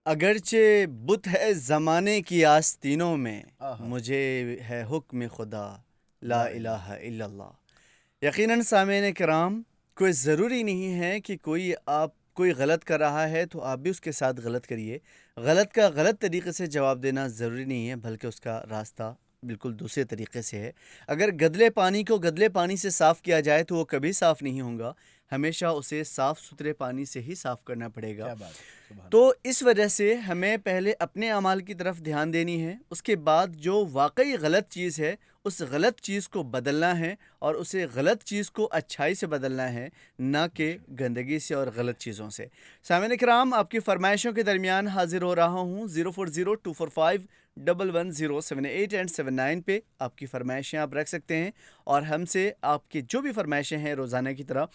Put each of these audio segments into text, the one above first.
اگرچہ بت ہے زمانے کی آستینوں میں، آہا، مجھے ہے حکم خدا لا لا الہ الہ الا اللہ۔ یقیناً سامعین کرام، کوئی ضروری نہیں ہے کہ کوئی غلط کر رہا ہے تو آپ بھی اس کے ساتھ غلط کریے۔ غلط کا غلط طریقے سے جواب دینا ضروری نہیں ہے، بلکہ اس کا راستہ بالکل دوسرے طریقے سے ہے۔ اگر گدلے پانی کو گدلے پانی سے صاف کیا جائے تو وہ کبھی صاف نہیں ہوگا، ہمیشہ اسے صاف ستھرے پانی سے ہی صاف کرنا پڑے گا۔ کیا بات ہے، سبحان تو اللہ۔ اس وجہ سے ہمیں پہلے اپنے اعمال کی طرف دھیان دینی ہے، اس کے بعد جو واقعی غلط چیز ہے اس غلط چیز کو بدلنا ہے، اور اسے غلط چیز کو اچھائی سے بدلنا ہے، نہ کہ گندگی سے اور غلط چیزوں سے۔ سامعین کرام، آپ کی فرمائشوں کے درمیان حاضر ہو رہا ہوں 0402451107 اینڈ 79 پہ۔ آپ کی فرمائشیں آپ رکھ سکتے ہیں، اور ہم سے آپ کی جو بھی فرمائشیں ہیں روزانہ کی طرح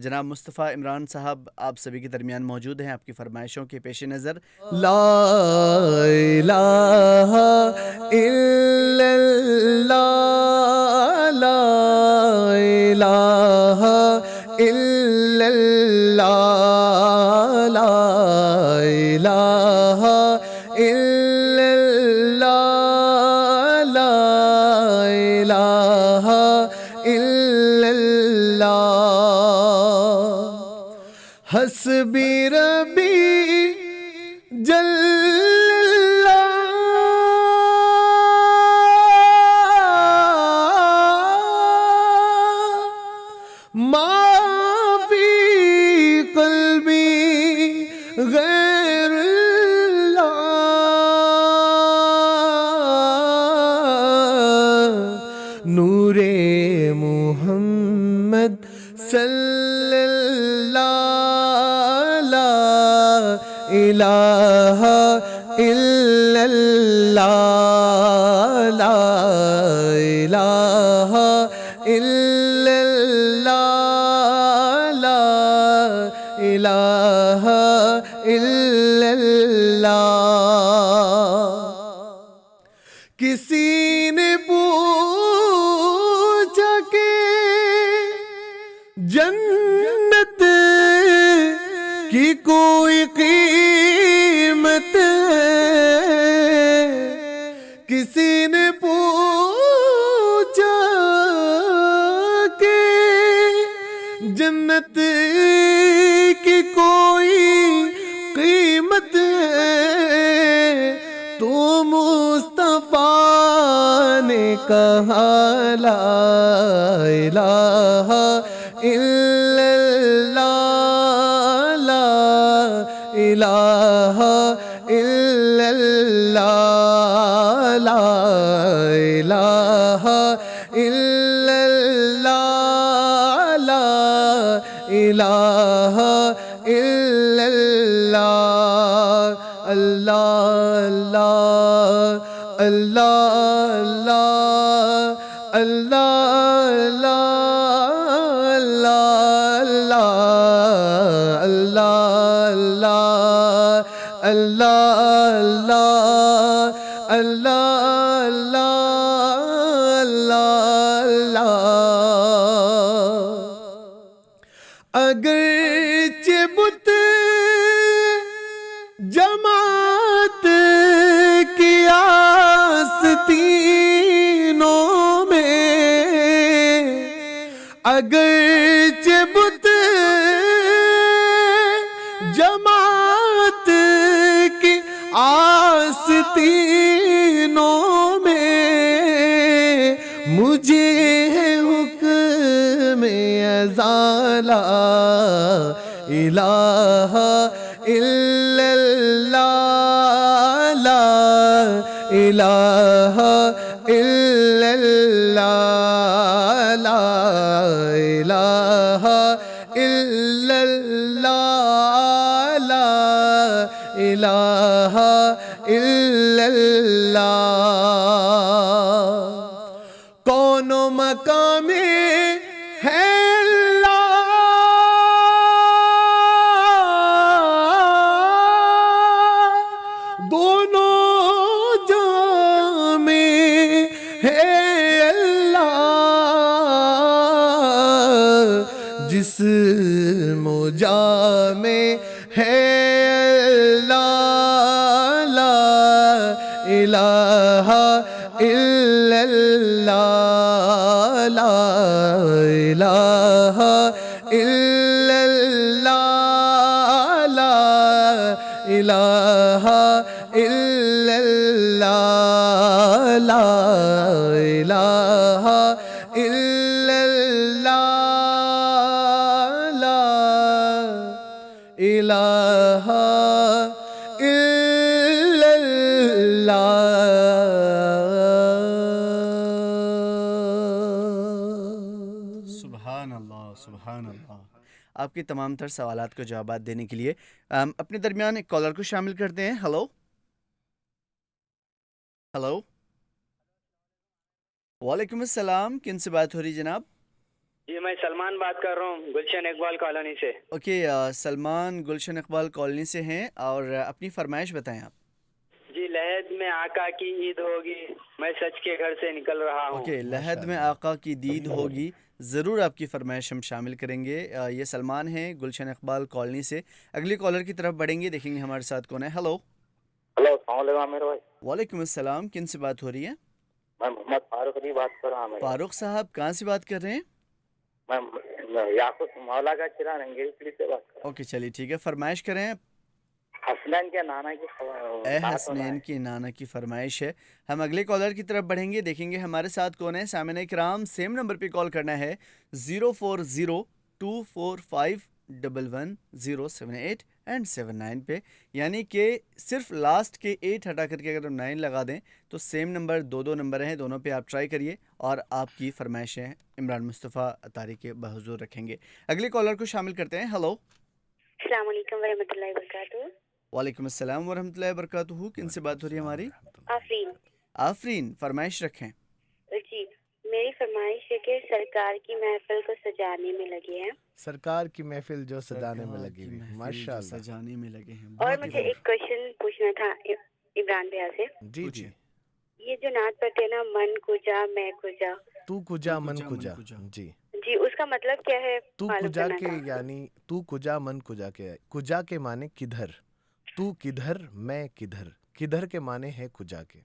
جناب مصطفیٰ عمران صاحب آپ سبھی کے درمیان موجود ہیں۔ آپ کی فرمائشوں کے پیش نظر لا الہ الا اللہ، لا الہ الا اللہ، لا الہ الا اللہ، لا الہ الا اللہ، حسبی ربی جل ما فی قلبی غیر اللہ، نور محمد صلی اللہ، لا الہ الا اللہ، لا الہ الا اللہ، لا الہ الا اللہ۔ کسی نے پوچھا کہ جنت کی کوئی قیمت ہے، کسی نے پوچھا کہ جنت کی کوئی قیمت ہے، تو مصطفیٰ نے کہا لا الہ الا اللہ، لا الہ الا اللہ، لا الہ الا اللہ، لا الہ الا اللہ، اللہ اللہ اللہ اللہ اللہ اللہ۔ اگرچہ بت جماعت کی آستینوں میں، اگرچہ بت جماعت کی آستینوں میں، مجھے ہے حکم ازا لا الہ الا اللہ، لا الہ الا اللہ، لا الہ الا اللہ، لا الہ الا اللہ۔ کون و مقام ہے دونوں جہاں میں ہے اللہ، جسم و جاں میں ہے اللہ، الہ الا اللہ لا الہ الا اللہ لا الہ الا اللہ لا الہ الا اللہ لا الہ الا اللہ. سبحان اللہ سبحان اللہ. آپ کے تمام تر سوالات کو جوابات دینے کے لیے اپنے درمیان ایک کالر کو شامل کرتے ہیں. ہلو ہلو وعلیکم السلام. کن سے بات ہو رہی جناب؟ جی میں سلمان بات کر رہا ہوں گلشن اقبال کالونی سے. اوکے سلمان گلشن اقبال کالونی سے ہیں اور اپنی فرمائش بتائیں آپ. جی لحد میں آقا کی عید ہوگی میں سچ کے گھر سے نکل رہا ہوں. اوکے لحد میں آقا کی دید ہوگی. ضرور آپ کی فرمائش ہم شامل کریں گے. یہ سلمان ہیں گلشن اقبال کالونی سے. اگلی کالر کی طرف بڑھیں گے, دیکھیں گے ہمارے ساتھ کون ہے. ہلو ہلو السلام علیکم عامر بھائی. وعلیکم السلام. کن سے بات ہو رہی ہے؟ میں محمد فاروق علی بات کر رہا ہوں. فاروق صاحب کہاں سے بات کر رہے ہیں؟ میں یعقوب مولا کا چرا رنگیری پلی سے بات کر رہا ہوں. اوکے چلیے ٹھیک ہے, فرمائش کریں. حسنین کے نانا کی اے حسنین کی نانا کی فرمائش ہے. ہم اگلے کالر کی طرف بڑھیں گے, دیکھیں گے ہمارے ساتھ کون ہے. سامعین کرام سیم نمبر پہ کال کرنا ہے 04024511078 اینڈ 79 پہ, یعنی کہ صرف لاسٹ کے 8 ہٹا کر کے اگر ہم 9 لگا دیں تو سیم نمبر دو نمبر ہیں, دونوں پہ آپ ٹرائی کریے اور آپ کی فرمائشیں عمران مصطفیٰ اطاری کے بحضور رکھیں گے. اگلے کالر کو شامل کرتے ہیں. ہلو السلام علیکم ورحمۃ اللہ وبرکاتہ. وعلیکم السلام ورحمۃ اللہ وبرکاتہ. کن سے بات ہو رہی ہے ہماری؟ آفرین. آفرین, فرمائش رکھیں. جی میری فرمائش ہے کہ سرکار کی محفل کو سجانے میں لگے ہیں. سرکار کی محفل جو سجانے میں لگی ہوئی. ماشاء اللہ. سجانے میں لگے ہیں. اور مجھے ایک کوشچن پوچھنا تھا عمران بھیا سے. جی جی. یہ جو نعت پڑھتے ہیں نا, من کجا میں کجا, تو کجا من کجا, جی جی اس کا مطلب کیا ہے؟ تو کجا کے یعنی تو کجا من کجا کے, کجا کے معنی کدھر, تو کدھر میں کدھر, کدھر کے معنی ہے کجا کے.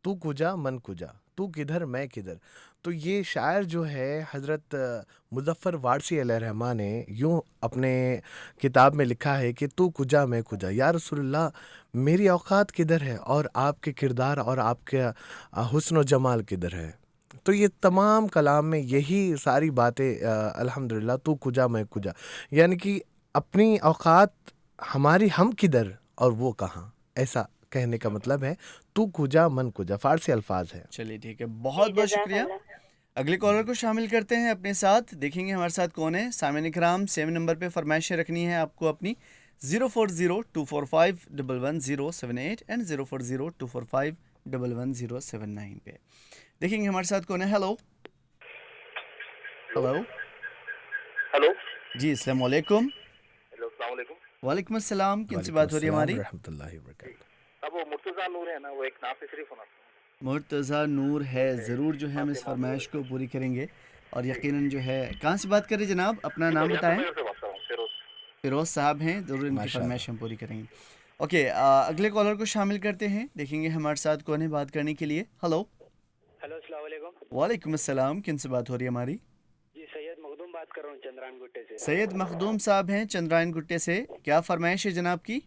تو کجا من کجا, تو کدھر میں کدھر. تو یہ شاعر جو ہے حضرت مظفر وارثی علیہ الرحمہ نے یوں اپنے کتاب میں لکھا ہے کہ تو کجا میں کجا, یا رسول اللہ میری اوقات کدھر ہے اور آپ کے کردار اور آپ کے حسن و جمال کدھر ہے. تو یہ تمام کلام میں یہی ساری باتیں الحمدللہ تو کجا میں کجا, یعنی کہ اپنی اوقات ہماری ہم کدھر اور وہ کہاں, ایسا کہنے کا مطلب ہے تو کجا من کجا. فارسی الفاظ ہے. چلیے ٹھیک ہے, بہت بہت شکریہ. اگلے کالر کو شامل کرتے ہیں اپنے ساتھ, دیکھیں گے ہمارے ساتھ کون ہے. سامعین کرام سیم نمبر پہ فرمائشیں رکھنی ہے آپ کو اپنی 04024511078 اینڈ 04024511079 پہ. دیکھیں گے ہمارے ساتھ کون ہے. ہلو ہلو ہلو جی السلام علیکم. ہلو السلام علیکم. وعلیکم السلام. کن سے بات ہو رہی ہے ہماری؟ رحمۃ اللہ وبرکاتہ. اب وہ مرتضیٰ نور ہے نا, وہ ایک نام سے شریف ہونا. مرتضیٰ نور ہے. ضرور جو ہے ہم اس فرمائش کو پوری کریں گے اور یقیناً جو ہے. کہاں سے بات کر رہے جناب, اپنا نام بتائیں. فیروز صاحب ہیں, ضرور ان کی فرمائش ہم پوری کریں گے. اوکے اگلے کالر کو شامل کرتے ہیں, دیکھیں گے ہمارے ساتھ کون ہے بات کرنے کے لیے. ہلو ہلو السلام علیکم. وعلیکم السلام. کن سے بات ہو رہی ہے ہماری؟ جی سید مخدوم بات کر رہا ہوں چندران گٹے سے. سید مخدوم صاحب ہیں چندرائن گٹے سے. کیا فرمائش ہے جناب کی؟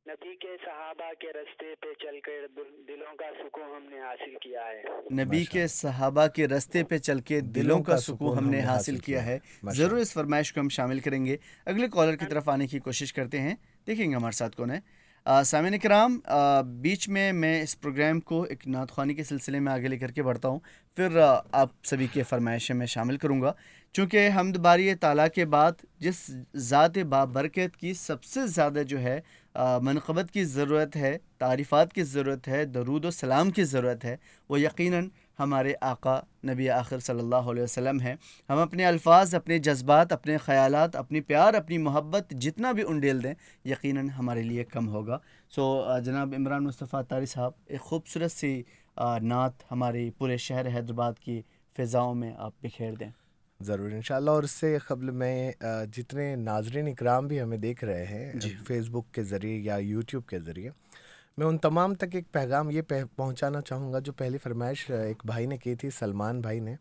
نبی کے صحابہ کے رستے پہ چل کر دلوں کا سکون ہم نے حاصل کیا ہے. نبی کے صحابہ کے رستے پہ چل کے دلوں کا سکون ہم نے حاصل کیا ہے. ضرور اس فرمائش کو ہم شامل کریں گے. اگلے کالر کی طرف آنے کی کوشش کرتے ہیں, دیکھیں گے ہمارے ساتھ کون ہے. سامعین کرام بیچ میں اس پروگرام کو ایک نعت خوانی کے سلسلے میں آگے لے کر کے بڑھتا ہوں, پھر آپ سبھی کے فرمائشیں میں شامل کروں گا. چونکہ حمد باری تعالیٰ کے بعد جس ذات بابرکت کی سب سے زیادہ جو ہے منقبت کی ضرورت ہے, تعریفات کی ضرورت ہے, درود و سلام کی ضرورت ہے, وہ یقیناً ہمارے آقا نبی آخر صلی اللہ علیہ وسلم ہیں. ہم اپنے الفاظ, اپنے جذبات, اپنے خیالات, اپنی پیار, اپنی محبت جتنا بھی انڈیل دیں یقیناً ہمارے لیے کم ہوگا. سو جناب عمران مصطفیٰ اطاری صاحب ایک خوبصورت سی نعت ہماری پورے شہر حیدرآباد کی فضاؤں میں آپ بکھیر دیں. ضرور انشاءاللہ. اور اس سے قبل میں جتنے ناظرین اکرام بھی ہمیں دیکھ رہے ہیں فیس بک کے ذریعے یا یوٹیوب کے ذریعے, میں ان تمام تک ایک پیغام یہ پہنچانا چاہوں گا جو پہلی فرمائش ایک بھائی نے کی تھی، سلمان بھائی نے،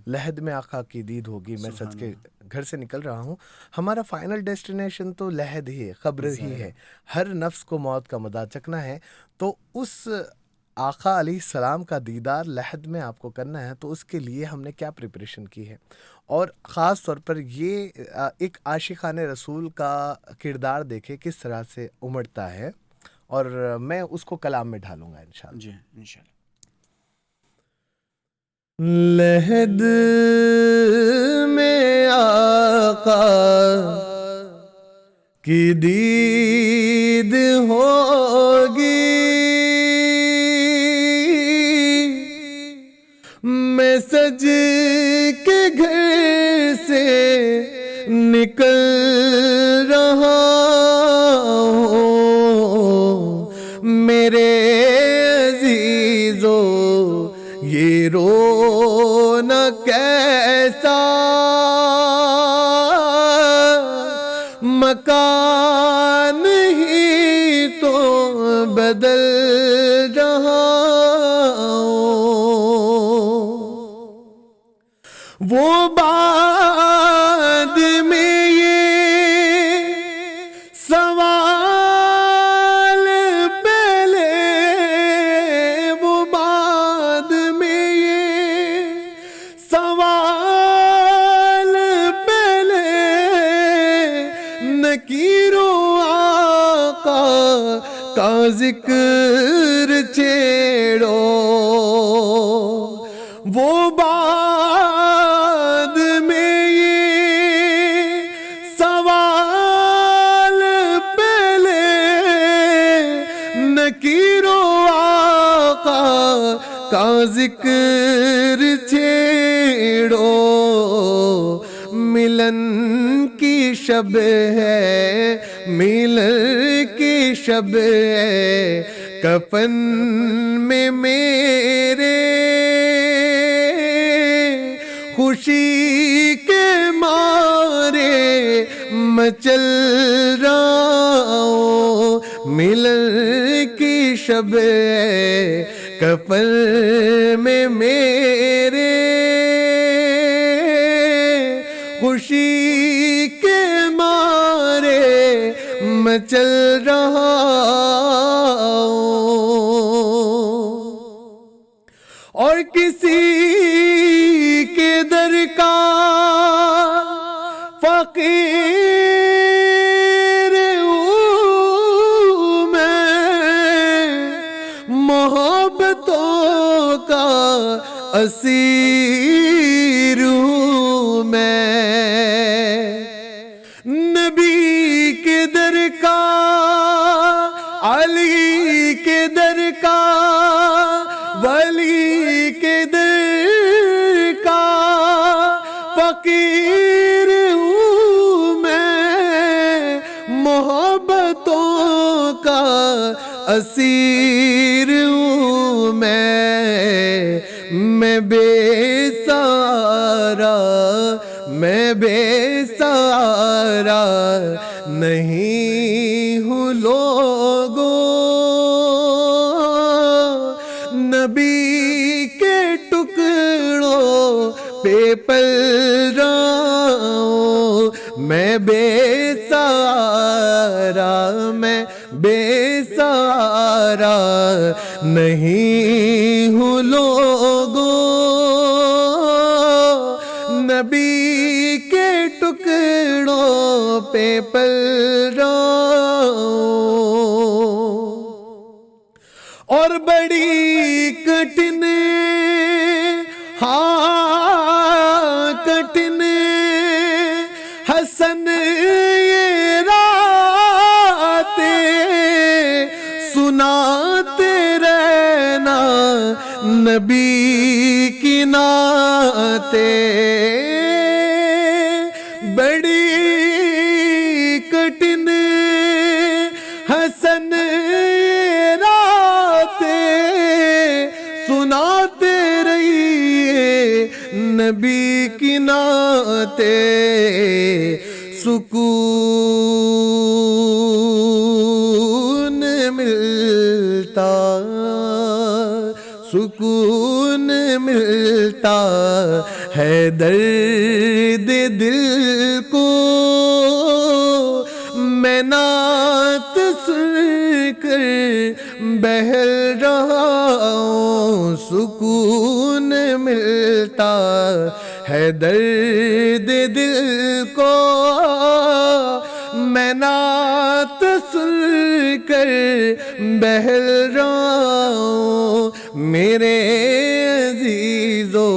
لحد میں آقا کی دید ہوگی، میں سچ کے گھر سے نکل رہا ہوں. ہمارا فائنل ڈیسٹینیشن تو لحد ہی ہے، قبر ہی ہے. ہر نفس کو موت کا مدا چکنا ہے. تو اس آقا علیہ السلام کا دیدار لحد میں آپ کو کرنا ہے، تو اس کے لیے ہم نے کیا پریپریشن کی ہے. اور خاص طور پر یہ ایک عاشقان رسول کا کردار دیکھے کس طرح سے امڑتا ہے، اور میں اس کو کلام میں ڈھالوں گا انشاءاللہ. جی انشاءاللہ. لحد میں آقا کی دید ہوگی، میں سج کے گھر سے نکل رہا ہوں. میرے عزیزو یہ رونا کیسا مکان ہی تو بدل رہا ہوں. وہ بعد میں یہ سوال پہلے، وہ بعد میں یہ سوال پہلے، نکیر و آقا کا ذکر چھیڑو. وہ بعد میں یہ سوال پہلے، نکیر و آقا کا ذکر چھیڑو. ملن کی شب ہے، ملن کی شب ہے، کفن میں میرے خوشی کے مارے مچل رہا ہوں. ملن کی شب ہے، کفن میں میرے خوشی کے مارے مچل رہا ہوں. اور کسی کے در کا فقیر ہوں میں، محبتوں کا اسیر ہوں میں. نبی کے در کا، علی کے در کا، ولی کے در کا فقیر ہوں میں، محبتوں کا اسیر ہوں میں بے سہارا، میں بے سہارا نہیں ہوں لوگوں. نبی کے ٹکڑوں پہ پل رہا ہوں. میں بے سہارا، میں بے سہارا نہیں ہوں لوگوں. نبی کے ٹکڑوں پہ پل رہا ہوں. اور بڑی کٹن، ہاں کٹن حسن یہ راتیں سناتے رہنا نبی کی نعتیں. بڑی کٹن حسن سناتے رہیے نبی کی نعتیں. سکون مل ملتا سکون ملتا ہے درد دل کو میں نعت سن کر بہل رہا ہوں سکون ملتا ہے درد دل کو میں نعت سن کر بہل رہا ہوں میرے عزیزو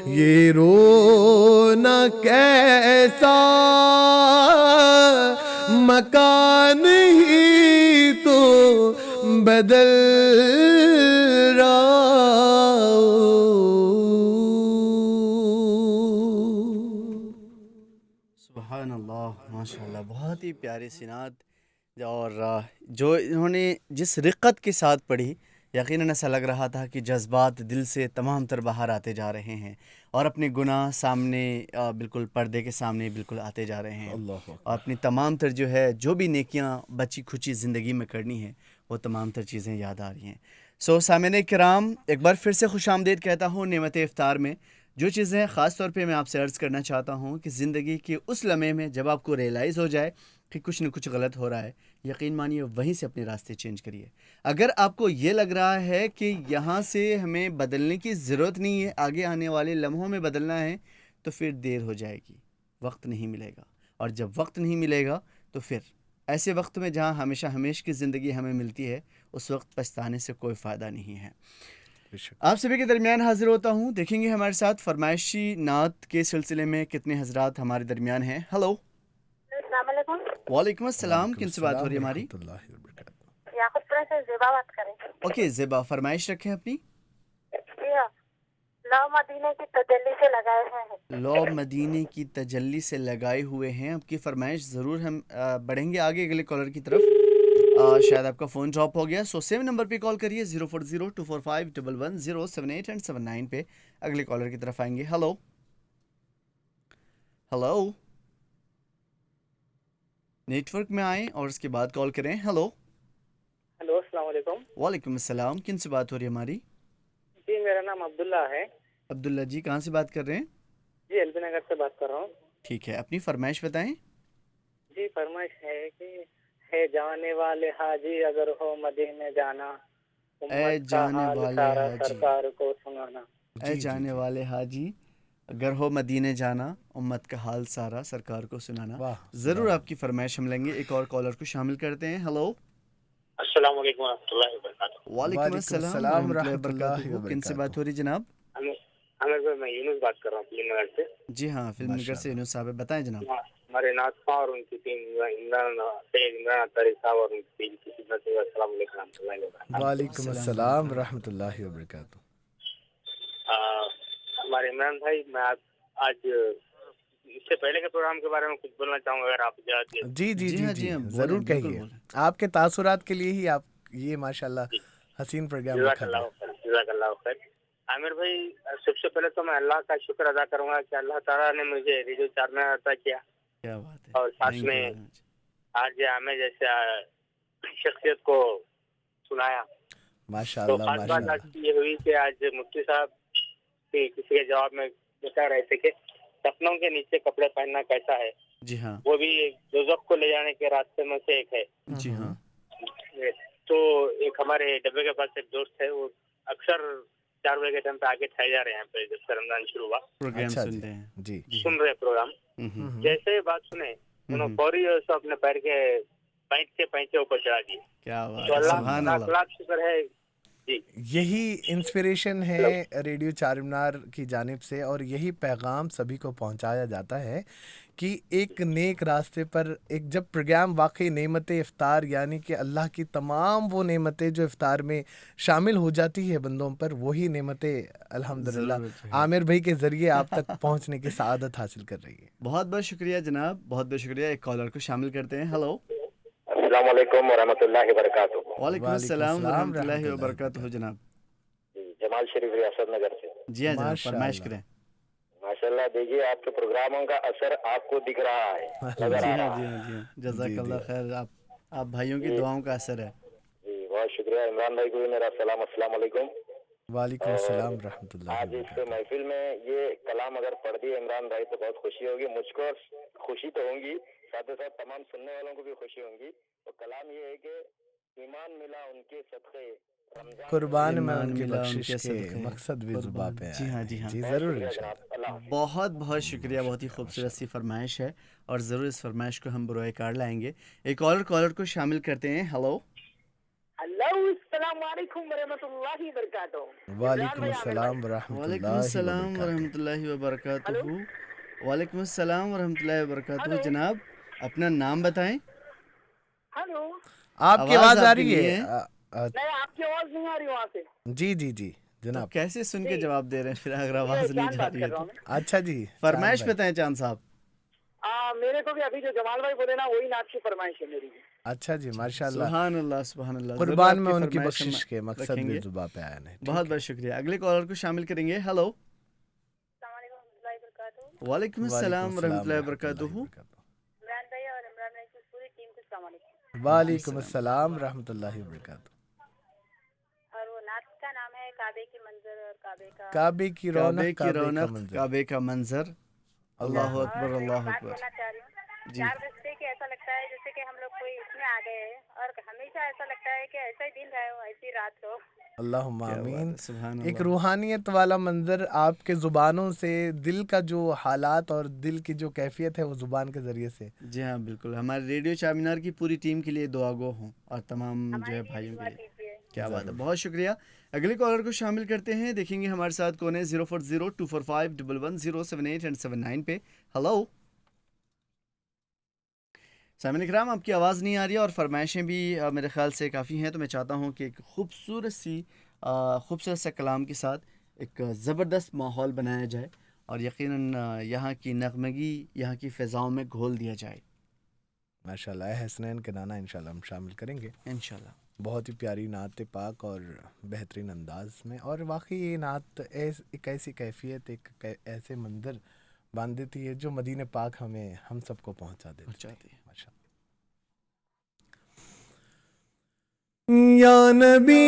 یہ رونا کیسا مکان ہی تو بدل رہا سبحان اللہ، ماشاء اللہ، بہت ہی پیاری سی نعت اور جو انہوں نے جس رقت کے ساتھ پڑھی، یقیناً ایسا لگ رہا تھا کہ جذبات دل سے تمام تر باہر آتے جا رہے ہیں اور اپنے گناہ سامنے بالکل پردے کے سامنے بالکل آتے جا رہے ہیں، اللہ اور اپنی تمام تر جو ہے جو بھی نیکیاں بچی کھچی زندگی میں کرنی ہیں وہ تمام تر چیزیں یاد آ رہی ہیں۔ سامعین کرام، ایک بار پھر سے خوش آمدید کہتا ہوں نعمت افطار میں۔ جو چیزیں خاص طور پہ میں آپ سے عرض کرنا چاہتا ہوں کہ زندگی کے اس لمحے میں جب آپ کو ریئلائز ہو جائے کہ کچھ نہ کچھ غلط ہو رہا ہے، یقین مانیے وہیں سے اپنے راستے چینج کریے۔ اگر آپ کو یہ لگ رہا ہے کہ یہاں سے ہمیں بدلنے کی ضرورت نہیں ہے، آگے آنے والے لمحوں میں بدلنا ہے، تو پھر دیر ہو جائے گی، وقت نہیں ملے گا، اور جب وقت نہیں ملے گا تو پھر ایسے وقت میں جہاں ہمیشہ ہمیش کی زندگی ہمیں ملتی ہے، اس وقت پچھتانے سے کوئی فائدہ نہیں ہے۔ آپ سبھی کے درمیان حاضر ہوتا ہوں، دیکھیں گے ہمارے ساتھ فرمائشی نعت کے سلسلے میں کتنے حضرات ہمارے درمیان ہیں۔ ہلو، السلام علیکم، وعلیکم السلام، کن سے بات ہو رہی ہے ہماری؟ ورحمۃ اللہ وبرکاتہ۔ یعقوب پورہ سے زیبا بات کریں۔ اوکے زیبا، فرمائش رکھیں اپنی۔ جی ہاں، لو مدینے کی تجلی سے لگائے ہیں۔ لو مدینے کی تجلی سے لگائے ہوئے ہیں، آپ کی فرمائش ضرور ہم بڑھیں گے آگے اگلے کالر کی طرف۔ شاید آپ کا فون ڈراپ ہو گیا، سیم نمبر پہ کال کریے 040245110178 اینڈ 79 پہ اگلے کالر کی طرف آئیں گے۔ ہلو ہلو، نیٹ ورک میں آئیں اور اس کے بعد کال کریں۔ ہلو، ہلو، السلام علیکم۔ وعلیکم السلام، کن سے بات ہو رہی ہے ہماری؟ جی میرا نام عبداللہ ہے۔ عبداللہ جی، کہاں سے بات کر رہے ہیں؟ جی ایل بی نگر سے بات کر رہا ہوں۔ ٹھیک ہے، اپنی فرمائش بتائیں۔ جی فرمائش ہے کہ ہے جانے والے حاجی اگر ہو مدینے جانا، اے امت کا جانے حال والے سارا حاجی، سرکار کو سنانا۔ اے جانے والے حاجی اگر ہو مدینے جانا، امت کا حال سارا سرکار کو سنانا۔ واہ، ضرور آپ کی فرمائش ہم لیں گے۔ ایک اور کالر کو شامل کرتے ہیں۔ ہلو، السلام علیکم و رحمۃ اللہ وبرکاتہ۔ وعلیکم السلام ورحمۃ اللہ وبرکاتہ۔ کن سے بات ہو رہی جناب؟ میں یونس بات کر رہا ہوں فلم نگر سے۔ جی ہاں، فلم نگر سے یونس صاحب، بتائیں جناب۔ ہمارے ناطقہ اور ان کی ٹیم سید عمران اطہری صاحب اور ان کی ٹیم کی خدمت میں السلام علیکم و رحمۃ اللہ وبرکاتہ۔ وعلیکم السلام ورحمۃ اللہ وبرکاتہ۔ ہمارے عمران بھائی، میں آج اس سے پہلے کے پروگرام کے بارے میں کچھ بولنا چاہوں گا، اگر آپ اجازت دیں۔ جی جی جی جی ہاں، جی جی ہاں، ضرور بولیں، بالکل کہیے، بولیں۔ آپ کے تاثرات کے لیے ہی آپ یہ ماشاءاللہ حسین پروگرام جزاک رکھا اللہ گیا۔ خیر، جزاک اللہ خیر۔ عامر بھائی، سب سے پہلے تو میں اللہ کا شکر ادا کروں گا کہ اللہ تعالیٰ نے مجھے ریڈیو چارنا عطا کیا، کیا بات ہے، اور ساتھ تھینک میں یو۔ آج عامر جیسے شخصیت کو سنایا۔ ماشاء تو اللہ خاص ماشاء بات آج اللہ۔ کی یہ ہوئی کہ آج مفتی صاحب کسی کے جواب میں بتا رہے تھے کہ سپنوں کے نیچے کپڑے پہننا کیسا ہے، جی ہاں، وہ بھی دوزخ کو لے جانے کے راستے میں سے ایک ہے۔ جی ہاں، تو ایک ہمارے ڈبے کے پاس ایک دوست ہے، وہ اکثر 4 بجے کے ٹائم پہ آگے ٹھہر جا رہے ہیں یہاں پہ جب سے رمضان شروع ہوا، پروگرام اچھا سنتے ہیں۔ جی سن رہے پروگرام۔ جیسے ہی بات سنے انہوں فوری سے اپنے پیر کے پینٹ کے پینچے اوپر چڑھا دیے۔ کیا بات تو ہے، اللہ سبحان کا اللہ۔ لاکھ شکر ہے۔ جی یہی انسپریشن ہے ریڈیو چار مینار کی جانب سے، اور یہی پیغام سبھی کو پہنچایا جاتا ہے کہ ایک نیک راستے پر ایک جب پروگرام واقعی نعمت افطار، یعنی کہ اللہ کی تمام وہ نعمتیں جو افطار میں شامل ہو جاتی ہے بندوں پر، وہی نعمتیں الحمدللہ عامر بھائی کے ذریعے آپ تک پہنچنے کی سعادت حاصل کر رہی ہے۔ بہت بہت شکریہ جناب، بہت بہت شکریہ۔ ایک کالر کو شامل کرتے ہیں۔ ہلو، السلام علیکم ورحمۃ اللہ وبرکاتہ۔ وعلیکم السلام ورحمۃ اللہ وبرکاتہ جناب۔ جمال شریف ریاست نگر سے۔ جی ہاں جناب، ماشاء فرمائش اللہ۔ کریں۔ ماشاءاللہ، دیکھیے آپ کے پروگراموں کا اثر آپ کو دکھ رہا ہے، نظر جی آ ہاں، رہا جی ہے۔ ہاں، جی ہاں، جزاک اللہ خیر۔ آپ بھائیوں کی دعاؤں کا اثر ہے۔ جی بہت شکریہ۔ شکریہ. عمران بھائی کو بھی میرا سلام. السلام علیکم. وعلیکم السلام ورحمۃ اللہ آج اس وبرکاتہ. محفل میں یہ کلام اگر پڑھ دیے عمران بھائی تو بہت خوشی ہوگی. مجھ کو خوشی تو ہوگی, ساتھ ہی ساتھ تمام سننے والوں کو بھی خوشی ہوگی. تو کلام یہ ہے کہ ایمان ملا ان کے صدقے, قربان میں ان ایمان کی ملا ان بخشش کے کے صدقے, مقصد بھی زباں قربان. پہ جی آیا ہاں ہے. جی ہاں, جی بہت ضرور شکریہ انشاءاللہ. جناب. اللہ حافظ. بہت بہت شکریہ, بہت ہی خوبصورت سی فرمائش ہے اور ضرور اس فرمائش کو ہم بروئے کار لائیں گے. ایک کالر کو شامل کرتے ہیں. ہلو, السلام علیکم ورحمۃ اللہ وبرکاتہ. وعلیکم السلام ورحمۃ وعلیکم اللہ السلام وبرکاتہ. ورحمۃ اللہ وبرکاتہ. ہلو وعلیکم السلام ورحمۃ اللہ وبرکاتہ. ہلو جناب اپنا نام بتائیں. ہلو. آپ کی آواز آ کی رہی نہیں ہے؟ نہیں, آپ کی آواز نہیں آ رہی وہاں سے. جی جی جی تو جناب. کیسے سن کے جی, جواب دے رہے ہیں پھر اگر یہ آواز نہیں چاند جا بات رہی کر ہے رہا تو؟ ہوں میں. اچھا جی, فرمائش چاند بھائی. بتائیں چاند صاحب. میرے کو بھی ابھی جو جمال بھائی بولے نا وہی نعت کی فرمائش ہے میری. اچھا جی, ماشاء اللہ. سبحان اللہ سبحان اللہ. ضرور قربان آپ میں کی ان کی فرمائش ہم بخشش کے مقصد رکھیں بھی گے. زباں پہ آیا ہے. بہت بہت شکریہ. اگلے کالر کو شامل کریں گے. ہلو, السلام علیکم ورحمۃ اللہ وبرکاتہ. وعلیکم السلام ورحمۃ اللہ وبرکاتہ. عمران بھائی اور عمران بھائی کی پوری ٹیم کو السلام علیکم. وعلیکم السلام ورحمۃ اللہ وبرکاتہ. اور وہ نعت کا نام ہے کعبے کی منظر اور کعبے کا. کعبے کی کعبے رونق, کی کعبے کا رونق, منظر. کعبے کا منظر. اللہ اور اکبر میں اللہ ایک بات اکبر. بولنا چاہ رہی ہوں. جی 4 بجتے کہ ایسا لگتا ہے جیسے کہ ہم لوگ کوئی اس میں آ گئے ہیں, اور ہمیشہ ایسا لگتا ہے کہ ایسا ہی دن رہے ہو, ایسی رات ہو. اللہم کیا بات آمین. ہے, سبحان ایک اللہ. روحانیت والا منظر آپ کے زبانوں سے, دل کا جو حالات اور دل کی جو کیفیت ہے وہ زبان کے ذریعے سے. جی ہاں بالکل. ہمارے ریڈیو چارمینار کی پوری ٹیم کے لیے دعا گو ہوں اور تمام جو ہے ہمارے لیے بھائیوں کے دعا لیے. کیجیے. کیا بات ہے, بہت شکریہ. اگلے کالر کو شامل کرتے ہیں. دیکھیں گے ہمارے ساتھ کون ہے. 04024511078 پہ. ہلو سامعین اکرام, آپ کی آواز نہیں آ رہی ہے اور فرمائشیں بھی میرے خیال سے کافی ہیں, تو میں چاہتا ہوں کہ ایک خوبصورت سا کلام کے ساتھ ایک زبردست ماحول بنایا جائے اور یقیناً یہاں کی نغمگی, یہاں کی فضاؤں میں گھول دیا جائے. ماشاء اللہ. حسنین کے نانا انشاءاللہ ہم شامل کریں گے. انشاءاللہ. بہت ہی پیاری نعت پاک اور بہترین انداز میں, اور واقعی یہ نعت ایک ایسی کیفیت, ایک ایسے منظر باندھ دیتی ہے جو مدینہ پاک ہم سب کو پہنچا دیتی ہے. ماشاء اللہ. یا نبی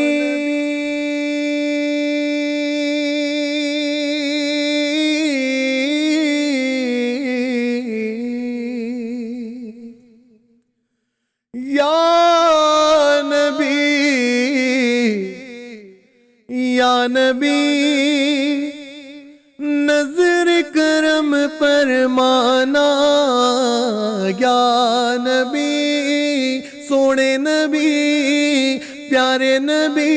یا نبی نظر کرم فرمانا, یا نبی سونے نبی پیارے نبی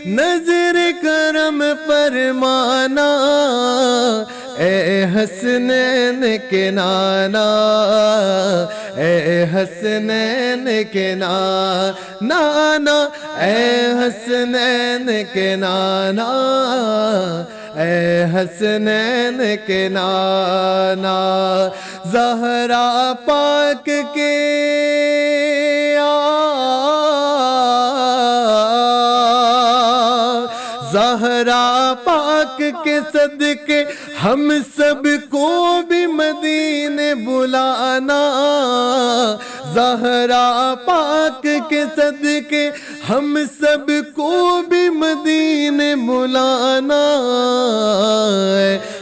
نظر کرم فرمانا, اے حسنین کے نانا, اے حسنین کے نانا, اے حسنین کے نانا, اے حسنین کے نانا. زہرا پاک کے زہرا پاک کے صدقے ہم سب کو بھی مدینے بلانا, زہرا پاک کے صدقے ہم سب کو بھی مدینے بلانا.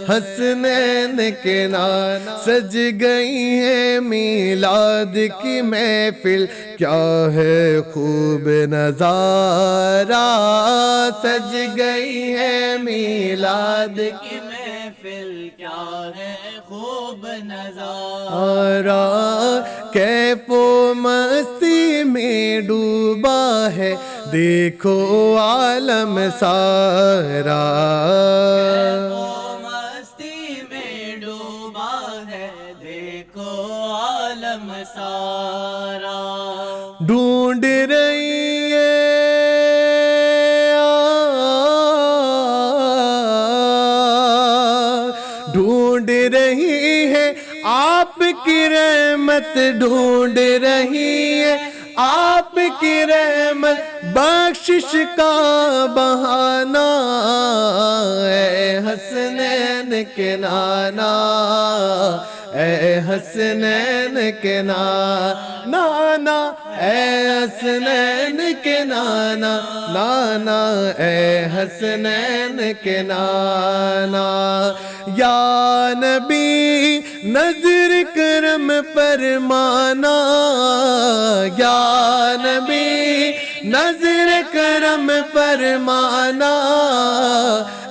حسنین کے نانا سج گئی ہے میلاد کی محفل, کیا ہے خوب نظارہ, سج گئی ہے میلاد کی محفل, کیا ہے خوب نظارہ. کیف و مستی میں ڈوبا ہے دیکھو عالم سارا, کیف و مستی میں ڈوبا ہے دیکھو عالم سارا. ڈھونڈ رہی ہے ڈھونڈ رہی ہے آپ کی رحمت, ڈھونڈ رہی ہے آپ کی رحمت, بخشش کا بہانہ. اے حسنین کے نانا, اے حسنین کے نانا اے حسنین کے نانا اے حسنین کے نانا یا نبی نظر کرم فرمانا یا نبی نظر کرم فرمانا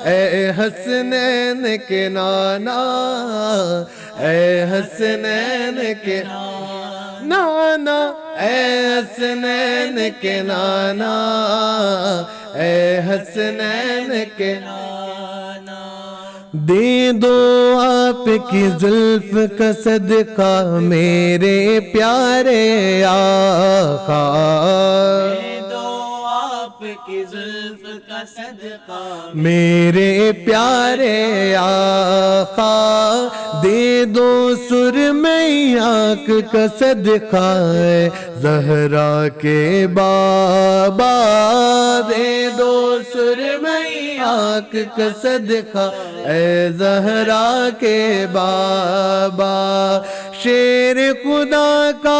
اے حسنین کے نانا اے حسنین کے نانا اے حسنین کے نانا اے حسنین کے نانا دے دو آپ کی زلف کا صدقہ میرے پیارے آقا دے دو آپ کی زلف کا صدقہ میرے پیارے آقا دے دو سرمئی آنکھ کا صدقہ زہرا کے بابا دے دو سرمئی آنکھ کا صدقہ اے زہرا کے بابا شیر خدا کا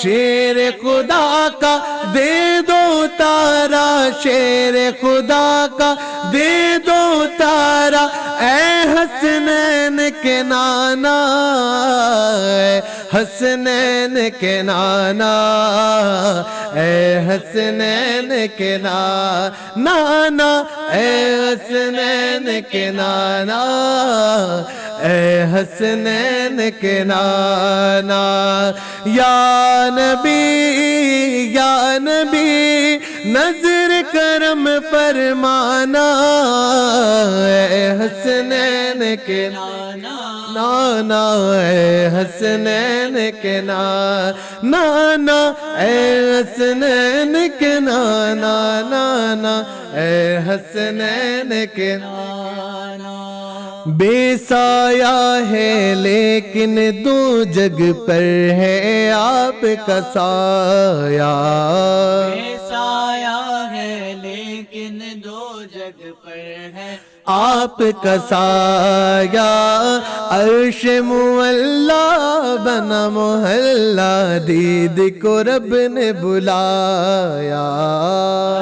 شیر خدا کا دے دو تارا شیر خدا کا دے دو تارا اے حسنین کے نانا اے حسنین کے نانا اے حسنین کے نانا اے حسنین کے نانا اے حسنین کے نانا یا نبی نظر کرم فرمانا اے حسنین کے نانا اے حسنین کے نانا اے حسنین کے نانا اے حسنین کے نانا بے سایہ ہے لیکن دو جگ پر ہے آپ کا سایہ بے سایہ ہے لیکن دو جگ پر ہے آپ کا سایہ عرش معلا بنا محلہ دید کو رب نے بلایا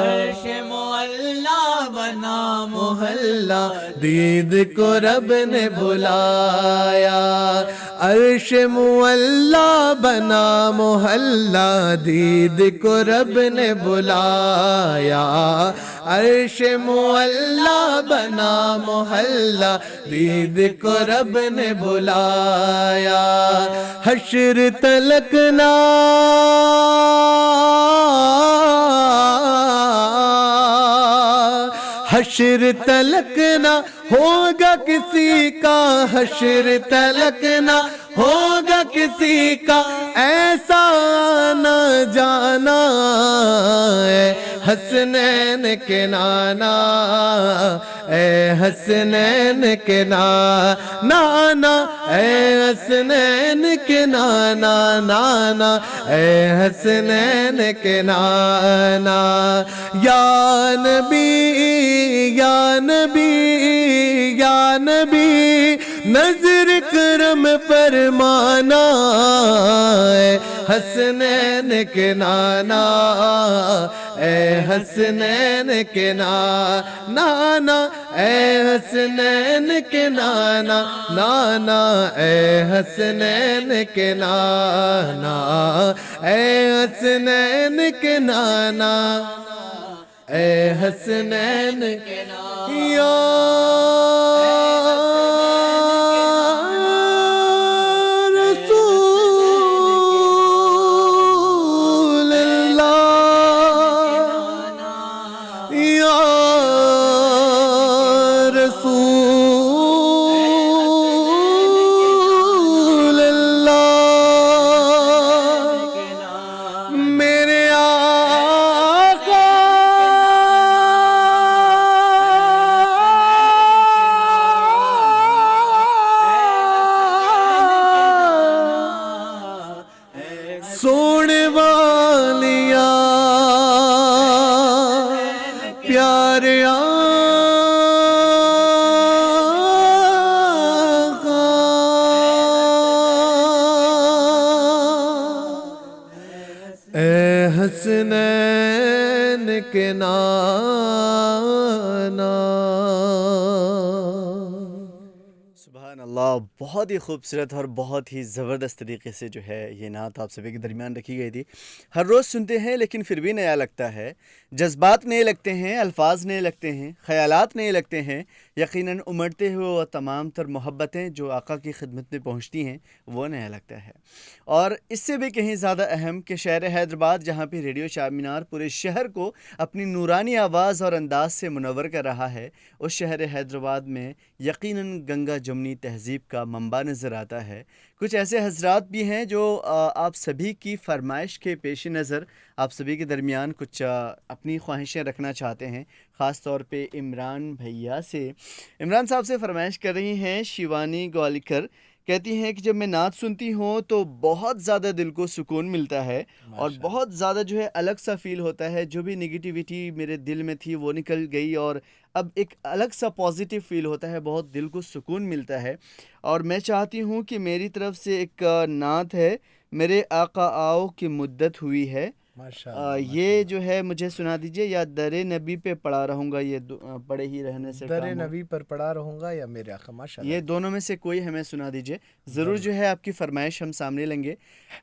عرش معلا بنا محلہ دید کو رب نے بلایا عرش معلا بنا محلہ دید کو رب نے بلایا عرش معلا بنا محلہ دید کو رب نے بلایا حشر تلک نا حشر تلک نہ ہوگا کسی کا حشر تلک نہ ہوگا کسی کا ایسا نہ جانا اے حسنین کے نانا اے حسنین کے نانا اے حسنین کے نانا اے حسنین کے نانا یا نبی نظر کرم فرمانا اے حسنین کے نانا اے حسنین کے نانا اے حسنین کے نانا اے حسنین کے نانا اے حسنین کے نانا اے حسنین کے نانا حسنین کے نانا. سبحان اللہ، بہت ہی خوبصورت اور بہت ہی زبردست طریقے سے جو ہے یہ نعت آپ سبھی کے درمیان رکھی گئی تھی. ہر روز سنتے ہیں لیکن پھر بھی نیا لگتا ہے، جذبات نئے لگتے ہیں، الفاظ نئے لگتے ہیں، خیالات نئے لگتے ہیں. یقیناً امڑتے ہوئے وہ تمام تر محبتیں جو آقا کی خدمت میں پہنچتی ہیں وہ نیا لگتا ہے. اور اس سے بھی کہیں زیادہ اہم کہ شہر حیدرآباد جہاں پہ ریڈیو چار مینار پورے شہر کو اپنی نورانی آواز اور انداز سے منور کر رہا ہے، اس شہر حیدرآباد میں یقیناً گنگا جمنی تہذیب کا منبع نظر آتا ہے. کچھ ایسے حضرات بھی ہیں جو آپ سبھی کی فرمائش کے پیش نظر آپ سبھی کے درمیان کچھ اپنی خواہشیں رکھنا چاہتے ہیں. خاص طور پہ عمران بھیا سے، عمران صاحب سے فرمائش کر رہی ہیں شیوانی گوالیکر. کہتی ہیں کہ جب میں نعت سنتی ہوں تو بہت زیادہ دل کو سکون ملتا ہے اور بہت زیادہ جو ہے الگ سا فیل ہوتا ہے. جو بھی نگیٹیوٹی میرے دل میں تھی وہ نکل گئی اور اب ایک الگ سا پازیٹیو فیل ہوتا ہے، بہت دل کو سکون ملتا ہے. اور میں چاہتی ہوں کہ میری طرف سے ایک نعت ہے، میرے آقا آؤ کی مدت ہوئی ہے. یہ جو ہے مجھے سنا دیجئے، یا در نبی پہ پڑا رہوں گا، یہ پڑے ہی رہنے سے در کام ہو. نبی پر پڑا رہوں گا یا میرے آقا. ماشاءاللہ، یہ دونوں میں سے کوئی ہمیں سنا دیجئے. ضرور جو ہے آپ کی فرمائش ہم سامنے لیں گے.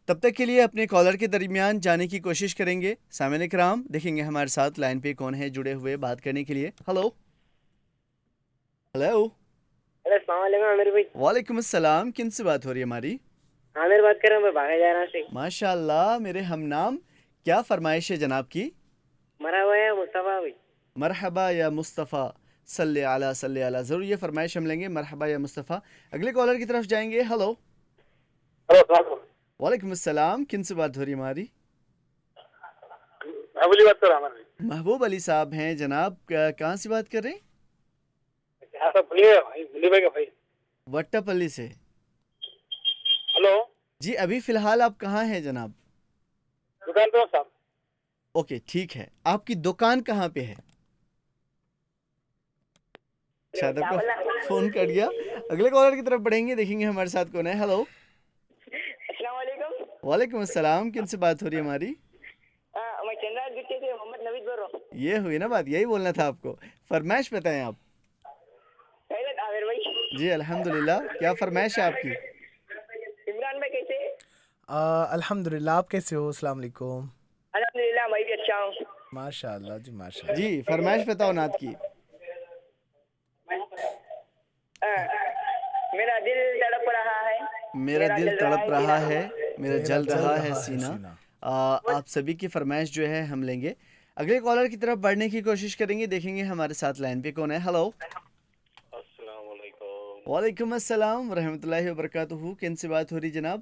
تب تک کے لیے اپنے کالر کے درمیان جانے کی کوشش کریں گے. سامعین کرام دیکھیں گے ہمارے ساتھ لائن پہ کون ہے جڑے ہوئے بات کرنے کے لیے. Hello hello. السلام علیکم عامر بھائی. وعلیکم السلام. کن سے بات ہو رہی ہے ہماری؟ عامر بات کر رہا ہوں میں باغے جا رہا سے. ماشاء اللہ میرے ہم نام، کیا فرمائش ہے جناب کی؟ مرا ہوا ہے مصطفیٰ بھائی. مرحبا یا مصطفیٰ، صلی علی صلی علی. ضرور یہ فرمائش ہم لیں گے، مرحبا یا مصطفیٰ. اگلے کالر کی طرف جائیں گے. ہلو. وعلیکم السلام. کن سے بات ہو رہی ہے ہماری؟ بات کر رہا ہوں. محبوب علی صاحب ہیں جناب. کہاں سے بات کر رہے ہیں؟ وٹا پلی سے. ہلو جی ابھی فی الحال آپ کہاں ہیں جناب؟ دکان پہ صاحب. اوکے ٹھیک ہے. آپ کی دکان کہاں پہ ہے؟ شاید آپ کا فون کٹ گیا. اگلے کالر کی طرف بڑھیں گے، دیکھیں گے ہمارے ساتھ کون ہے. ہلو. السلام علیکم. وعلیکم السلام. کن سے بات ہو رہی ہے ہماری؟ میں چندراج گٹے سے محمد نوید بول رہا ہوں. یہ ہوئی نا بات، یہی بولنا تھا آپ کو. فرمائش بتائیں آپ. خیریت عامر بھائی؟ جی الحمدللہ. کیا فرمائش ہے آپ کی؟ عمران بھائی کیسے؟ الحمدللہ. آپ کیسے ہو؟ السلام علیکم. الحمدللہ میں بھی اچھا ہوں. ماشاء اللہ جی ماشاء اللہ. جی فرمائش بتاؤ نعت کی. میرا دل تڑپ رہا ہے، میرا دل تڑپ رہا ہے، میرا جل رہا ہے سینہ. سینہ. آپ سبھی کی فرمائش جو ہے ہم لیں گے. اگلے کالر کی طرف بڑھنے کی کوشش کریں گے، دیکھیں گے ہمارے ساتھ لائن پہ کون ہے. ہلو. السلام علیکم. وعلیکم السلام ورحمۃ اللہ وبرکاتہ. کن سے بات ہو رہی جناب؟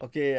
اوکے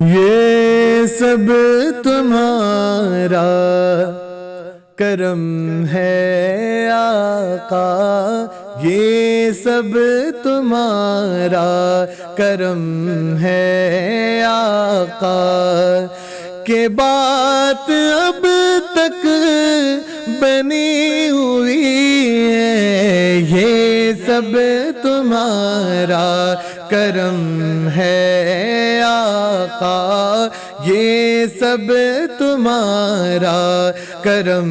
یہ سب تمہارا کرم ہے آقا، یہ سب تمہارا کرم ہے آقا، کہ بات اب تک بنی ہوئی ہے، یہ سب تمہارا کرم ہے آقا، یہ سب تمہارا کرم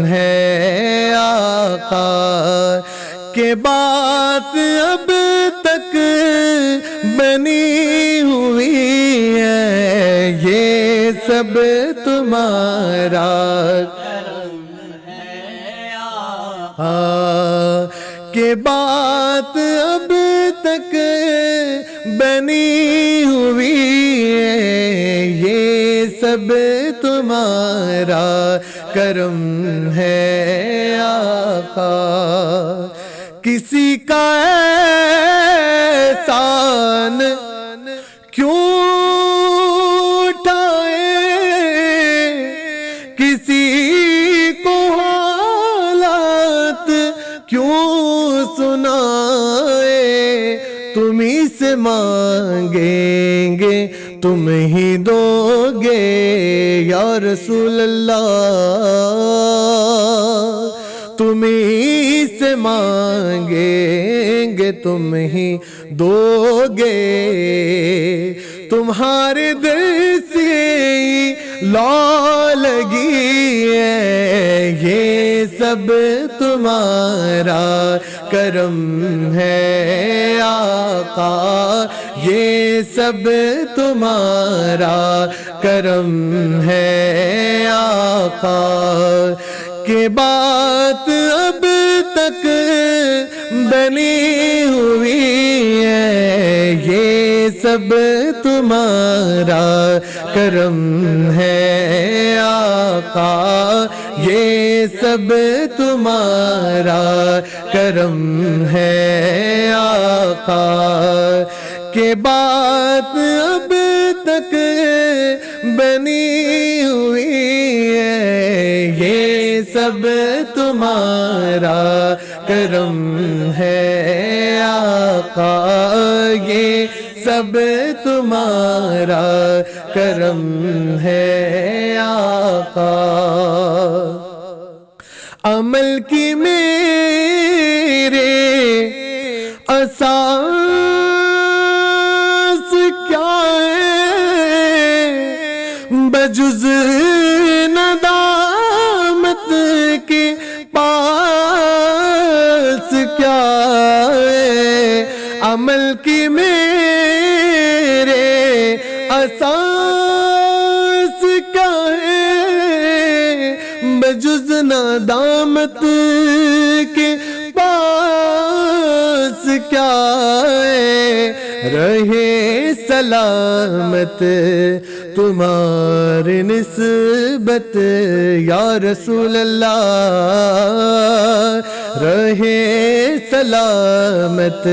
ہے آقا، کہ بات اب تک بنی ہوئی ہے، یہ سب تمہارا کہ بات اب تک بنی ہوئی ہے، یہ سب تمہارا کرم ہے آقا، کسی کا احسان کیوں اٹھائے، کسی کو حالات کیوں سنائے، تم ہی سے مانگیں گے تم ہی دو گے یا رسول اللہ، تم ہی سے مانگیں گے تم ہی دو گے، تمہارے دل سے لا لگی ہے، یہ سب تمہارا کرم ہے آقا، یہ سب تمہارا کرم ہے آقا، کہ بات اب تک بنی ہوئی ہے، یہ سب تمہارا کرم ہے آقا، یہ سب تمہارا کرم ہے آقا، کہ بات اب تک بنی ہوئی ہے، یہ سب تمہارا کرم ہے آقا، یہ سب تمہارا کرم ہے آقا، عمل کی میرے اساس کیا ہے، بجز ندامت کے پاس کیا ہے، عمل کی میرے اساس کیا ہے، بجز ندامت کے پاس کیا ہے، رہے سلامت تمہاری نسبت یا رسول اللہ، رہے سلامت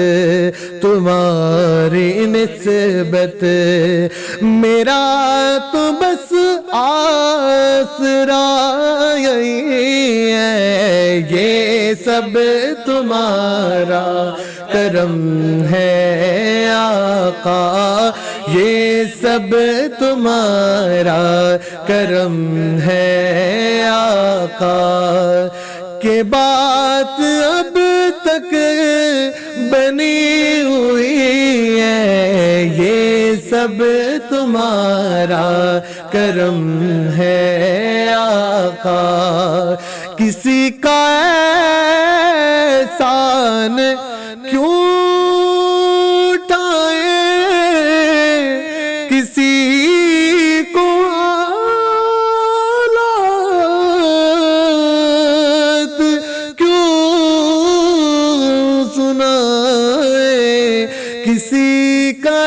تمہاری نسبت، میرا تو بس آسرا یہی ہے، یہ سب تمہارا کرم ہے آقا، یہ سب تمہارا کرم ہے آقا، کہ بات اب تک بنی ہوئی ہے، یہ سب تمہارا کرم ہے آقا، کسی کا احسان کیوں اٹھائے، کسی کو حالات کیوں سنائے، کسی کا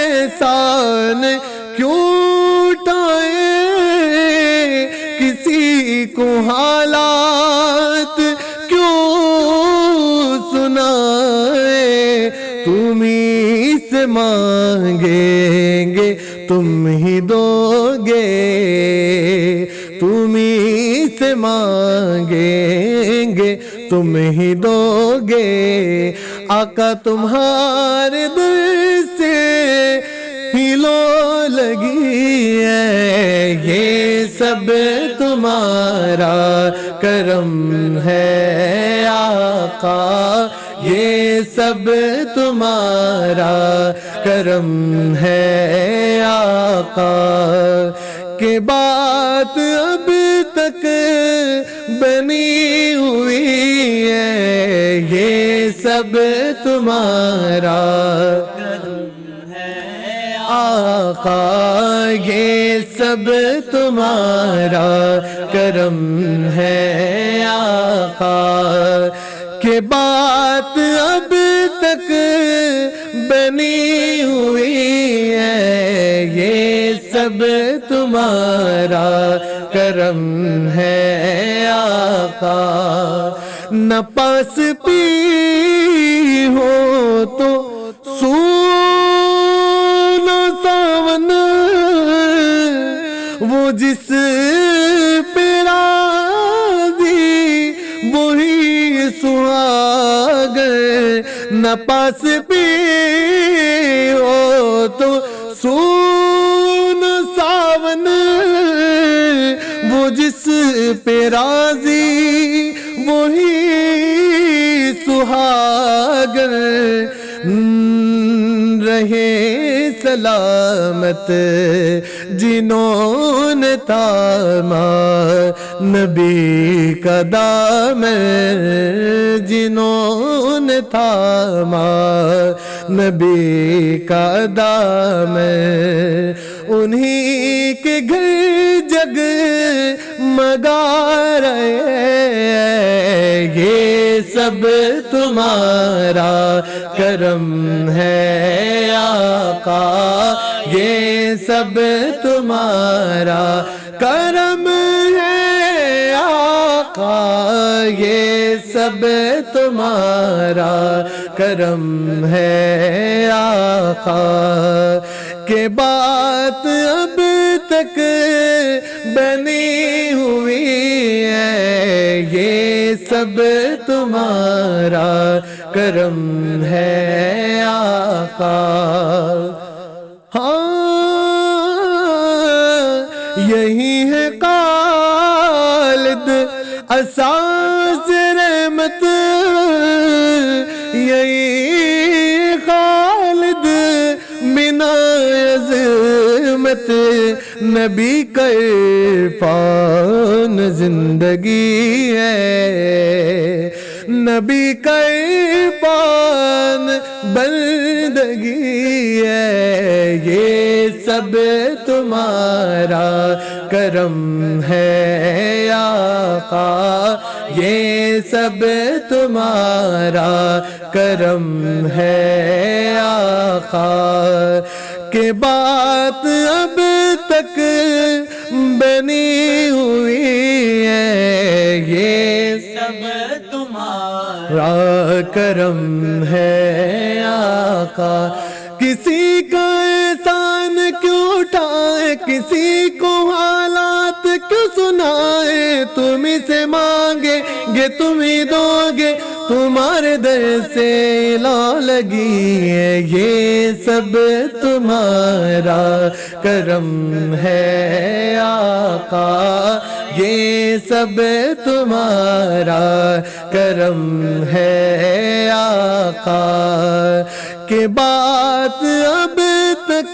احسان کیوں اٹھائے، کسی کو حالات کیوں سنائے، تم ہی سے مانگیں گے تم ہی دو گے، تم ہی سے مانگیں گے، تم ہی دو گے، آقا تمہارے در سے ہی لو لگی ہے، یہ سب تمہارا کرم ہے آقا، یہ سب تمہارا کرم ہے آقا، کہ بات اب تک بنی ہوئی ہے، یہ سب تمہارا کرم ہے آقا، یہ سب تمہارا کرم ہے آقا، کہ بات اب تک بنی ہوئی ہے، یہ سب تمہارا کرم ہے آقا، نہ پاس پی ہو تو سونا ساون، وہ جس پہ راضی وہی سہاگر، نہ پاس پی ہو تو سون ساون، وہ جس پہ راضی وہی سہاگر، رہے سلامت جنہوں نے تاما نبی کا دامن، جنہوں نے تاما نبی کا دامن، انہی کے گھر جگ مگا رہے ہیں، یہ سب تمہارا کرم ہے آقا، یہ سب تمہارا کرم ہے آقا، یہ سب تمہارا کرم ہے آقا، کہ بات اب تک بنی ہوئی ہے، یہ سب تمہارا کرم ہے آقا، ہاں یہی ہے خالد اساس رحمت، یہی خالد بنا عظمت، نبی کا عرفان زندگی ہے، نبی کا عرفان بندگی ہے، یہ سب تمہارا کرم ہے آقا، یہ سب تمہارا کرم ہے آقا، کہ بات اب تک بنی ہوئی ہے، یہ سب تمہارا کرم ہے آقا، کسی کا احسان کیوں اٹھائے، کسی کو حالات کیوں سنائے، تم ہی سے مانگے گے تم ہی دو گے، تمہارے در سے لا لگی ہے، یہ سب تمہارا کرم ہے آقا، یہ سب تمہارا کرم ہے آقا، کہ بات اب تک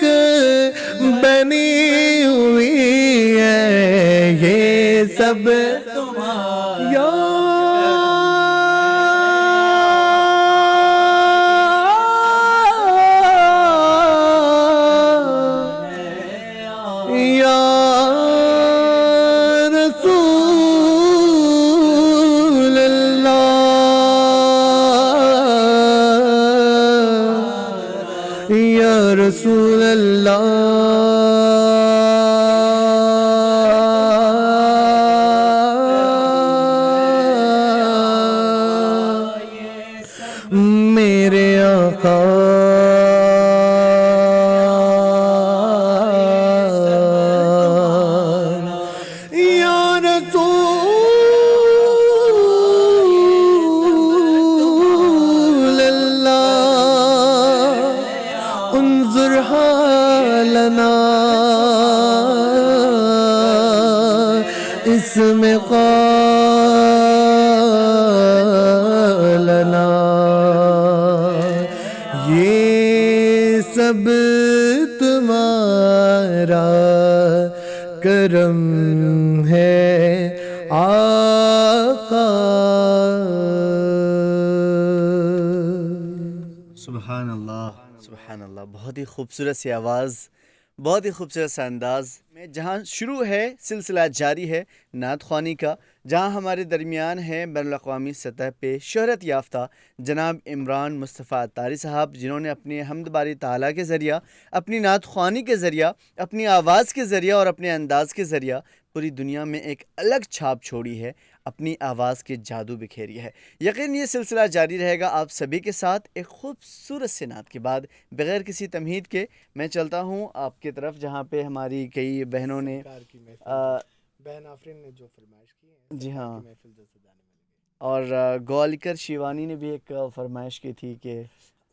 بنی ہوئی ہے، یہ سب تمہارا رسول اللہ، میرے آقا سب تمہارا کرم ہے آقا. سبحان اللہ سبحان اللہ. بہت ہی خوبصورت سی آواز، بہت ہی خوبصورت سا انداز میں، جہاں شروع ہے سلسلہ جاری ہے نعت خوانی کا، جہاں ہمارے درمیان ہیں بین الاقوامی سطح پہ شہرت یافتہ جناب عمران مصطفیٰ عطاری صاحب، جنہوں نے اپنے حمد باری تعالیٰ کے ذریعہ، اپنی نعت خوانی کے ذریعہ، اپنی آواز کے ذریعہ اور اپنے انداز کے ذریعہ پوری دنیا میں ایک الگ چھاپ چھوڑی ہے، اپنی آواز کے جادو بکھیری ہے. یقین یہ سلسلہ جاری رہے گا آپ سبھی کے ساتھ. ایک خوبصورت سے نعت کے بعد بغیر کسی تمہید کے میں چلتا ہوں آپ کی طرف، جہاں پہ ہماری کئی بہنوں نے بہن آفرین نے جو فرمائش کی ہے، جی ہاں، محفل جو سجانے میں لگے، اور گوالکر شیوانی نے بھی ایک فرمائش کی تھی کہ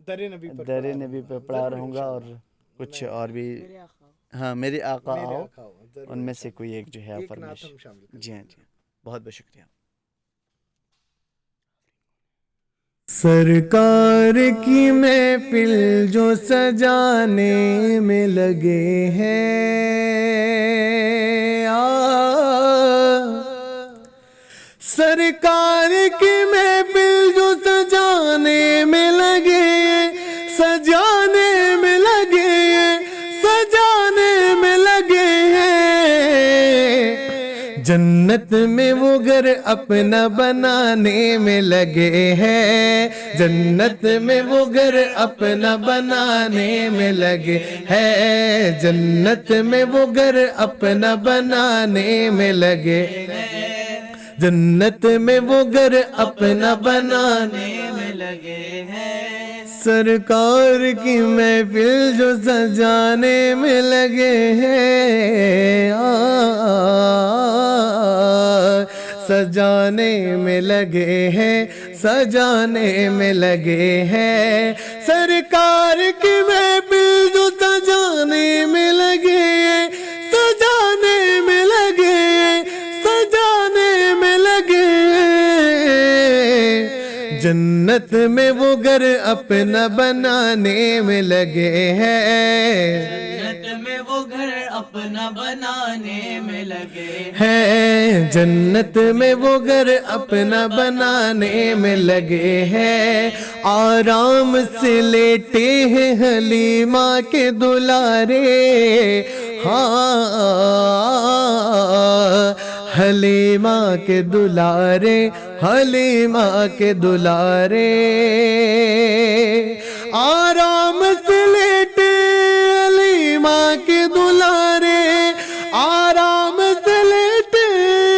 در نبی پہ پڑھا رہوں گا، اور کچھ اور بھی، ہاں میرے آقا آؤ، ان میں سے کوئی ایک جو ہے فرمائش. جی ہاں جی ہاں، بہت بہت شکریہ. سرکار کی محفل جو سجانے میں لگے ہیں، سرکار کی محفل جو سجانے میں لگے ہیں، سجانے میں لگے ہیں، سجانے میں لگے ہیں، جنت میں وہ گھر اپنا بنانے میں لگے ہیں، جنت میں وہ گھر اپنا بنانے میں لگے ہیں، جنت میں وہ گھر اپنا بنانے میں لگے ہیں، جنت میں وہ گھر اپنا بنانے میں لگے ہیں، سرکار کی محفل جو سجانے میں لگے ہیں، سجانے میں لگے ہیں، سجانے میں لگے ہیں، سرکار کی محفل جو سجانے میں لگے ہیں، سجانے میں لگے ہیں، سجانے میں لگے ہیں، جنت میں وہ گھر اپنا بنانے میں لگے ہیں، جنت میں وہ گھر اپنا بنانے میں لگے ہیں، جنت میں وہ گھر اپنا بنانے میں لگے ہیں، آرام سے لیٹے ہیں حلیمہ کے دلارے، ہاں حلیمہ کے دلارے، حلیمہ کے دلارے، آرام سے لیٹے حلیمہ کے دلارے، آرام سے لیٹے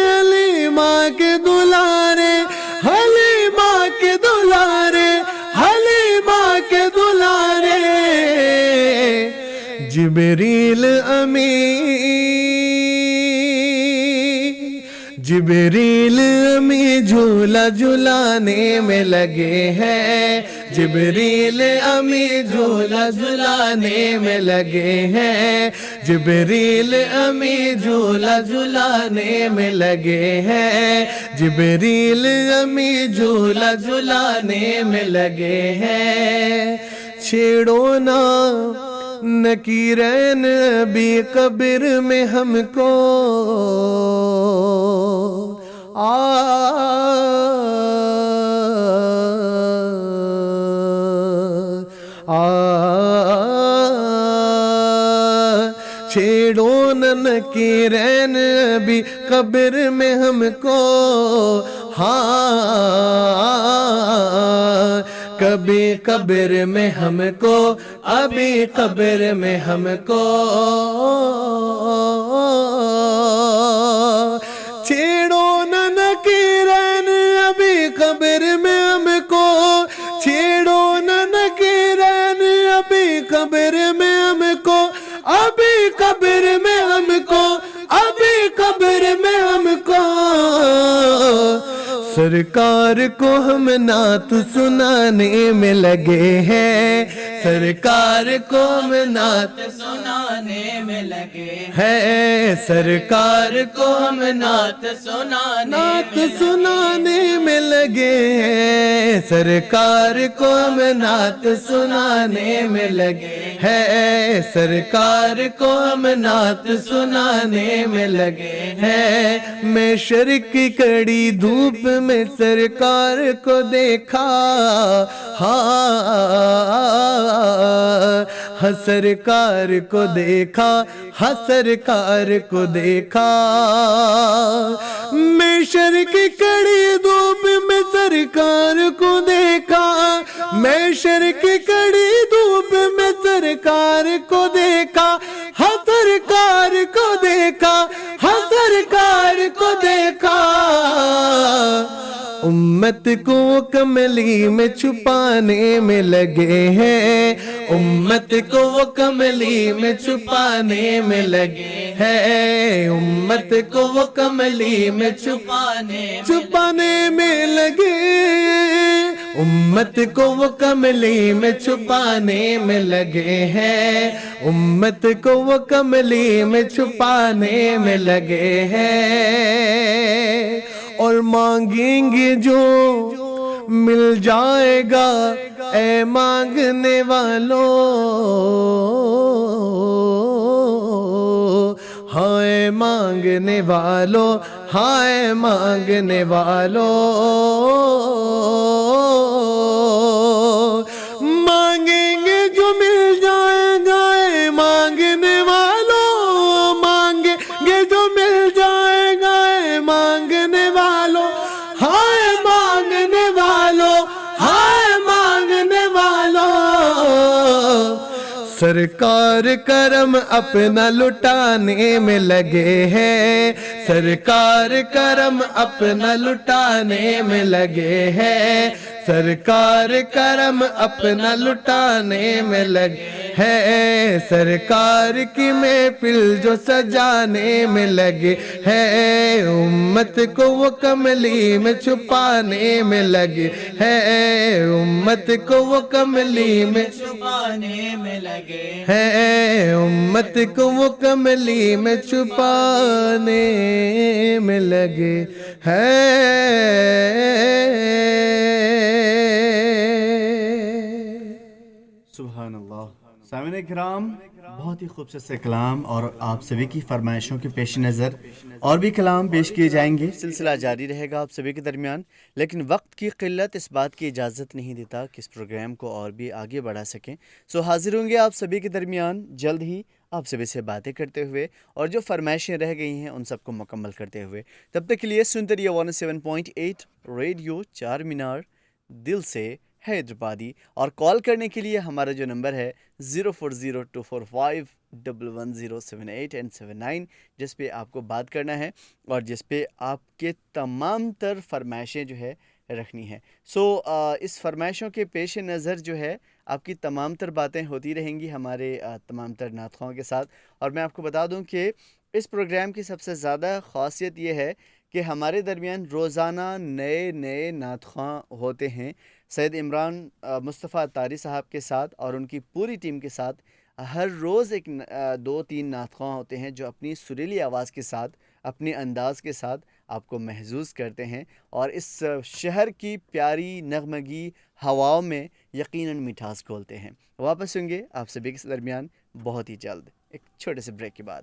حلیمہ کے دلارے، حلیمہ کے دلارے، حلیمہ کے دلارے، جبریل جبریل امی جھولا جھلانے میں لگے ہیں، جبریل امی جھولا جھلانے میں لگے ہیں، جبریل امی جھولا جھلانے میں لگے ہیں، جبریل امی جھولا جھلانے میں لگے ہیں، چھیڑو نا نکیرین ابھی قبر میں ہم کو، چھیڑو نہ نکیرین ابھی قبر میں ہم کو، ہاں کبھی قبر میں ہم کو، ابھی قبر میں ہم کو، چھیڑو نہ نکیرین ابھی قبر میں ہم کو، چھیڑو نہ نکیرین ابھی قبر میں ہم کو، ابھی قبر میں ہم کو، ابھی قبر میں ہم کو، سرکار کو ہم نعت سنانے میں لگے ہیں، سرکار کو ہم نعت سنانے میں لگے ہیں، سرکار کو ہم نعت سنانے میں لگے لگے ہیں, سرکار کو ہم نعت سنانے میں لگے ہیں, سرکار کو ہم نعت سنانے میں لگے ہیں. میں شرک کی کڑی دھوپ میں سرکار کو دیکھا, ہاں سرکار کو دیکھا, ہاں سرکار کو دیکھا. میں شرک کی کڑی دھوپ میں سرکار کو دیکھا, میں شرک کی کڑی دھوپ میں سرکار کو دیکھا, ہاں سرکار کو دیکھا, ہاں سرکار کو دیکھا. امت کو کملی میں چھپانے میں لگے ہیں, امت کو وہ کملی میں چھپانے میں لگے ہیں, امت کو وہ کملی میں چھپانے میں لگے, امت کو وہ کملی میں چھپانے میں لگے ہیں, امت کو وہ کملی میں چھپانے میں لگے ہیں. اور مانگیں گے جو مل جائے گا اے مانگنے والوں, ہائے مانگنے والوں, ہائے مانگنے والوں. مانگیں گے جو مل جائے گا اے مانگنے والوں, مانگیں گے جو مل جائے گا اے مانگنے والوں, ہائے مانگنے والوں, ہائے مانگنے والوں. سرکار کرم اپنا لٹانے میں لگے ہیں, سرکار کرم اپنا لٹانے میں لگے ہیں, سرکار کرم اپنا لٹانے میں لگے ہیں, سرکار کی محفل جو سجانے میں لگے ہیں, امت کو وہ کملی میں چھپانے میں لگے ہیں, امت کو وہ کملی میں چھپانے میں لگے ہیں, امت کو وہ کملی میں چھپانے میں لگے ہیں. سبحان اللہ. سامعین کرام, بہت ہی خوبصورت سے کلام اور آپ سبھی کی فرمائشوں کے پیش نظر اور بھی کلام پیش کیے جائیں گے. سلسلہ جاری رہے گا آپ سبھی کے درمیان, لیکن وقت کی قلت اس بات کی اجازت نہیں دیتا کہ اس پروگرام کو اور بھی آگے بڑھا سکیں. سو حاضر ہوں گے آپ سبھی کے درمیان جلد ہی آپ سبھی سے باتیں کرتے ہوئے اور جو فرمائشیں رہ گئی ہیں ان سب کو مکمل کرتے ہوئے. تب تک کے لیے سنتے رہیے 107.8 ریڈیو چار مینار, دل سے حیدرآبادی. اور کال کرنے کے لیے ہمارا جو نمبر ہے 0402451078 جس پہ آپ کو بات کرنا ہے اور جس پہ آپ کے تمام تر فرمائشیں جو ہے رکھنی ہے. سو اس فرمائشوں کے پیش نظر جو ہے آپ کی تمام تر باتیں ہوتی رہیں گی ہمارے تمام تر نعت خواہوں کے ساتھ. اور میں آپ کو بتا دوں کہ اس پروگرام کی سب سے زیادہ خاصیت یہ ہے کہ ہمارے درمیان روزانہ نئے نئے نعت خواں ہوتے ہیں. سید عمران مصطفیٰ اتاری صاحب کے ساتھ اور ان کی پوری ٹیم کے ساتھ ہر روز ایک 2-3 نعت خواں ہوتے ہیں جو اپنی سریلی آواز کے ساتھ, اپنے انداز کے ساتھ آپ کو محظوظ کرتے ہیں اور اس شہر کی پیاری نغمگی ہواؤں میں یقیناً مٹھاس کھولتے ہیں. واپس ہوں گے آپ سبھی کے درمیان بہت ہی جلد ایک چھوٹے سے بریک کے بعد.